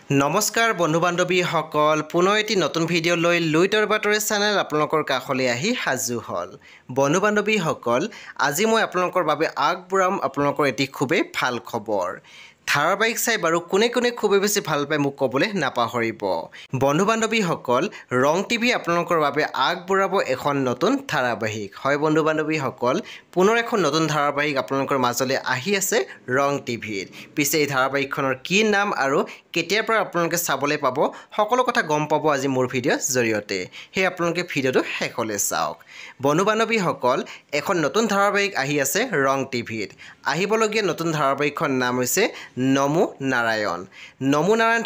নমস্কাৰ বন্ধু বান্ধৱী সকল পুনৰ এটি নতুন ভিডিঅ' লৈ লুইতৰ বাতৰি চেনেল আপোনালোকৰ কাষলৈ আহি সাজু হ'ল বন্ধু বান্ধৱী সকল আজি মই আপোনালোকৰ বাবে আগবঢ়াম আপোনালোকৰ এটি খুবেই ভাল খবৰ ধাৰাবাহিক চাই বাৰু কোনে কোনে খুবেই বেছি ভাল পায় মোক ক'বলৈ নাপাহৰিব বন্ধু বান্ধৱী সকল ৰং টিভি আপোনালোকৰ বাবে আগবঢ়াব এখন নতুন ধাৰাবাহিক হয় বন্ধু বান্ধৱী সকল পুনৰ এখন নতুন ধাৰাবাহিক আপোনালোকৰ মাজলৈ আহি আছে ৰং টিভিৰ পিছে এই ধাৰাবাহিকখনৰ কি নাম আৰু কেতিয়াৰ পৰা আপোনালোকে চাবলৈ পাব সকলো কথা গম পাব আজি মোৰ ভিডিঅ'ৰ জৰিয়তে হে আপোনালোকে ভিডিঅ'টো শেষলৈ চাওক বন্ধু বান্ধৱী সকল এখন নতুন ধাৰাবাহিক আহি আছে ৰং টিভিত আহিবলগীয়া নতুন ধাৰাবাহিকখন নাম হৈছে নমো নাৰায়ণ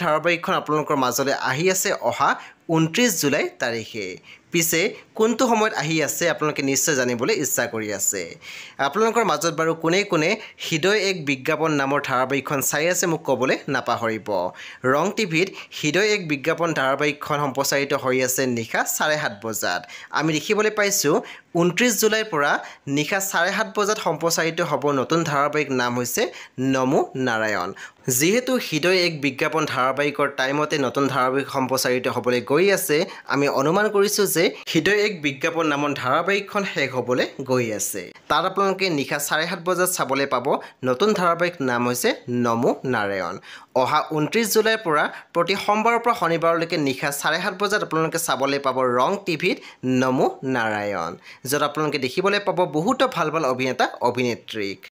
ধাৰাবাহিকখন আপোনালোকৰ মাজলৈ আহি আছে অহা 29 জুলাই তাৰিখে পিছে কোনটো সময়ত আহি আছে আপোনালোকে নিশ্চয় জানিবলৈ ইচ্ছা কৰি আছে আপোনালোকৰ মাজত বাৰু কোনে কোনে হৃদয় এক বিজ্ঞাপন নামৰ ধাৰাবাহিকখন চাই আছে মোক ক'বলৈ নাপাহৰিব ৰং টিভিত হৃদয় এক বিজ্ঞাপন ধাৰাবাহিকখন সম্প্ৰচাৰিত হৈ আছে নিশা 7:30 বজাত আমি দেখিবলৈ পাইছোঁ 29 জুলাইৰ পৰা নিশা 7:30 বজাত সম্প্ৰচাৰিত হ'ব নতুন ধাৰাবাহিক নাম হৈছে নমো নাৰায়ণ যেহেতু হৃদয় এক বিজ্ঞাপন ধাৰাবাহিকৰ টাইমতে নতুন ধাৰাবাহিক সম্প্ৰচাৰিত হ'বলৈ গৈ আছে আমি অনুমান কৰিছোঁ যে হৃদয় এক বিজ্ঞাপন নামৰ ধাৰাবাহিকখন শেষ হ'বলৈ গৈ আছে তাত আপোনালোকে নিশা 7:30 বজাত চাবলৈ পাব নতুন ধাৰাবাহিক নাম হৈছে নমো নাৰায়ণ অহা 29 জুলাইৰ পৰা প্ৰতি সোমবাৰৰ পৰা শনিবাৰলৈকে নিশা 7:30 বজাত আপোনালোকে চাবলৈ পাব ৰং টিভিত নমো নাৰায়ণ য'ত আপোনালোকে দেখিবলৈ পাব বহুতো ভাল ভাল অভিনেতা অভিনেত্ৰীক